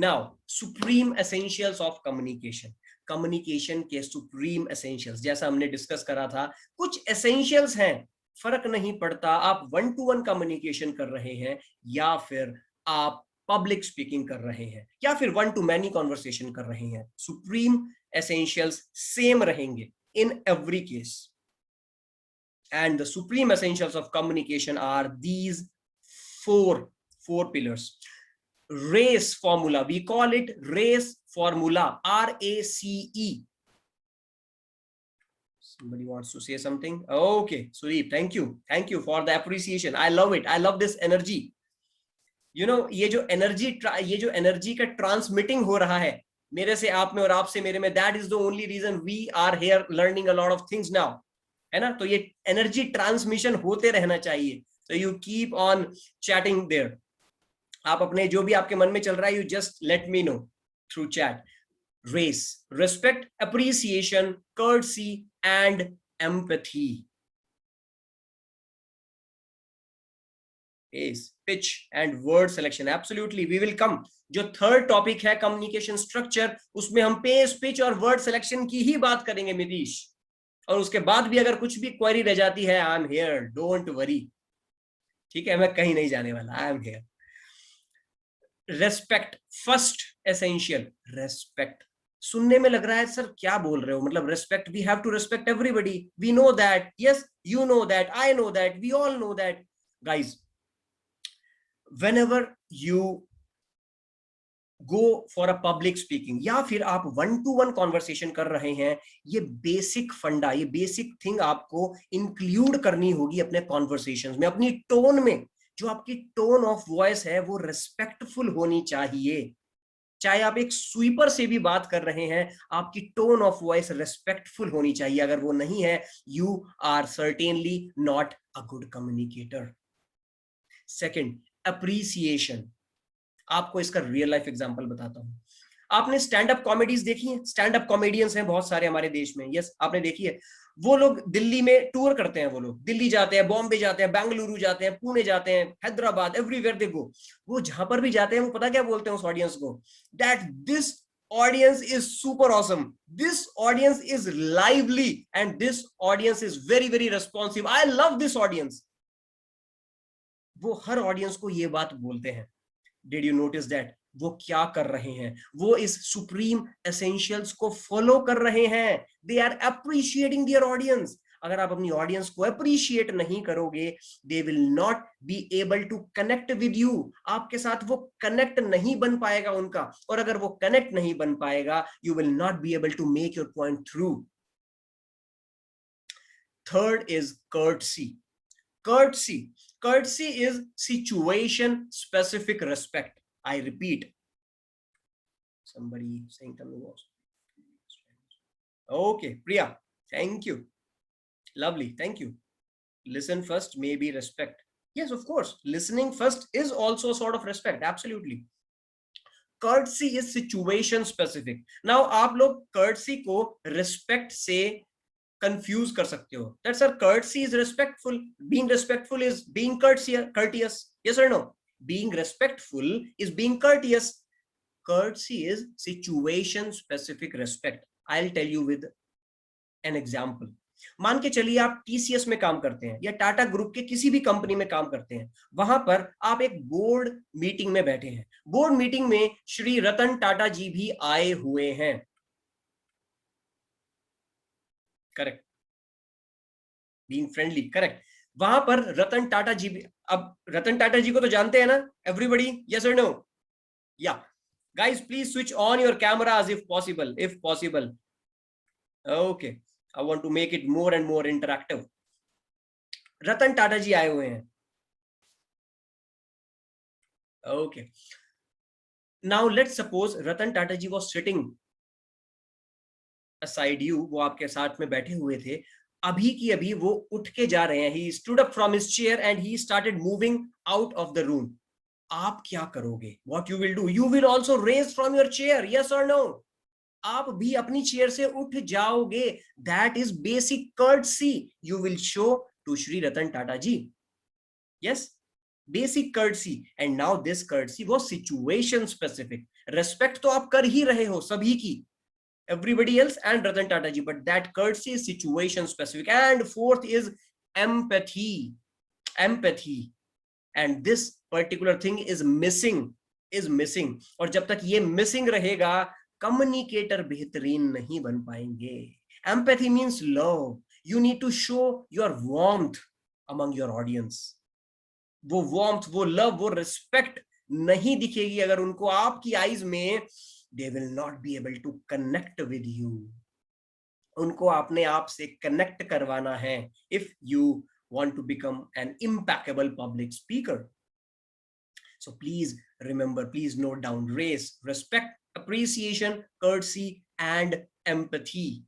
Now supreme essentials of communication, communication के supreme essentials, जैसा हमने डिस्कस करा था, कुछ एसेंशियल्स हैं, फर्क नहीं पड़ता आप 1 to 1 कम्युनिकेशन कर रहे हैं या फिर आप पब्लिक स्पीकिंग कर रहे हैं या फिर 1 to many कॉन्वर्सेशन कर रहे हैं, सुप्रीम एसेंशियल्स सेम रहेंगे in every case. And the supreme essentials of communication are these four pillars. Race formula, we call it race formula, RACE. Somebody wants to say something? Okay, Sudeep, thank you for the appreciation. I love it, I love this energy. You know, ये जो energy का transmitting हो रहा है मेरे से आप में और आपसे मेरे में, that is the only reason we are here learning a lot of things now, है ना? तो ये एनर्जी ट्रांसमिशन होते रहना चाहिए. So you keep on chatting there. आप अपने जो भी आपके मन में चल रहा है, you just let me know through chat. Race, respect, appreciation, courtesy and empathy. pitch and word selection, absolutely we will come. जो थर्ड टॉपिक है कम्युनिकेशन स्ट्रक्चर, उसमें हम पेस, पिच और वर्ड सिलेक्शन की ही बात करेंगे मितीश. और उसके बाद भी अगर कुछ भी क्वेरी रह जाती है, I am here, don't worry. ठीक है, मैं कहीं नहीं जाने वाला, I am here. Respect, first essential, respect. सुनने में लग रहा है सर क्या बोल रहे हो, मतलब respect, we have to respect everybody, we know that, yes you know that, I know that, we all know that. Guys, whenever you go for a public speaking या फिर आप 1 to 1 कॉन्वर्सेशन कर रहे हैं, ये बेसिक फंडा, ये basic thing आपको इंक्लूड करनी होगी अपने कॉन्वर्सेशंस में. अपनी टोन में, जो आपकी टोन ऑफ वॉइस है वो रिस्पेक्टफुल होनी चाहिए. चाहे आप एक स्वीपर से भी बात कर रहे हैं, आपकी टोन ऑफ वॉइस रिस्पेक्टफुल होनी चाहिए. अगर वो नहीं है, you are certainly not a good communicator. Second, appreciation. आपको इसका रियल लाइफ एग्जांपल बताता हूं. आपने स्टैंड अप कॉमेडीज देखी है? स्टैंड अप कॉमेडियंस हैं बहुत सारे हमारे देश में. यस, आपने देखी है. वो लोग दिल्ली में टूर करते हैं, वो लोग दिल्ली जाते हैं, बॉम्बे जाते हैं, बेंगलुरु जाते हैं, पुणे जाते हैं, हैदराबाद, एवरीवेयर दे गो. वो जहां पर भी जाते हैं, वो पता क्या बोलते हैं उस ऑडियंस को? That this audience is super awesome, this audience is lively, and this audience is very very responsive, I love this audience. वो हर ऑडियंस को ये बात बोलते हैं. Did you notice that? वो क्या कर रहे हैं? वो इस सुप्रीम एसेंशियल्स को फॉलो कर रहे हैं. They are appreciating their audience. अगर आप अपनी ऑडियंस को अप्रिशिएट नहीं करोगे, they will not be able to connect with you. आपके साथ वो कनेक्ट नहीं बन पाएगा उनका, और अगर वो कनेक्ट नहीं बन पाएगा, you will not be able to make your point through. Third is courtesy. Courtesy is situation specific respect. I repeat. Somebody saying something else. Okay, Priya, thank you. Lovely, thank you. Listen first, maybe respect. Yes, of course. Listening first is also a sort of respect. Absolutely. Courtesy is situation specific. Now, आप लोग courtesy को respect से confuse कर सकते हो. That sir, courtesy is respectful, being respectful is being courteous. Yes or no? Being respectful is being courteous. Courtesy is situation specific respect. I'll tell you with an example. मान के चलिए आप TCS में काम करते हैं या टाटा ग्रुप के किसी भी कंपनी में काम करते हैं. वहां पर आप एक बोर्ड मीटिंग में बैठे हैं. बोर्ड मीटिंग में श्री रतन टाटा जी भी आए हुए हैं. Correct, being friendly, correct. वहां पर रतन टाटा जी भी, अब रतन टाटा जी को तो जानते हैं ना एवरीबॉडी? यस और नो? या guys, please switch on your cameras if possible. Okay, I want to make it more and more interactive. Ratan Tata ji आए हुए हैं. Okay, now let's suppose Ratan Tata ji was sitting aside you, वो आपके साथ में बैठे हुए थे. अभी की अभी वो उठ के जा रहे हैं. He stood up from his chair and he started moving out of the room. आप क्या करोगे? What you will do? You will also raise from your chair. Yes और नो? आप भी अपनी चेयर से उठ जाओगे. That is basic courtesy you will show to Shri Ratan Tata ji. Yes, basic courtesy. And now this courtesy was situation specific. Respect तो आप कर ही रहे हो सभी की, everybody else and Ratan Tata ji, but that courtesy is situation specific. And fourth is empathy. Empathy. And this particular thing is missing. और जब तक ये missing रहेगा, communicator बेहतरीन नहीं बन पाएंगे. Empathy means love. You need to show your warmth among your audience. वो warmth, वो love, वो respect नहीं दिखेगी अगर उनको आपकी eyes में, they will not be able to connect with you. उनको अपने आप से connect करवाना है if you want to become an impeccable public speaker. So please remember, please note down: race, respect, appreciation, courtesy, and empathy.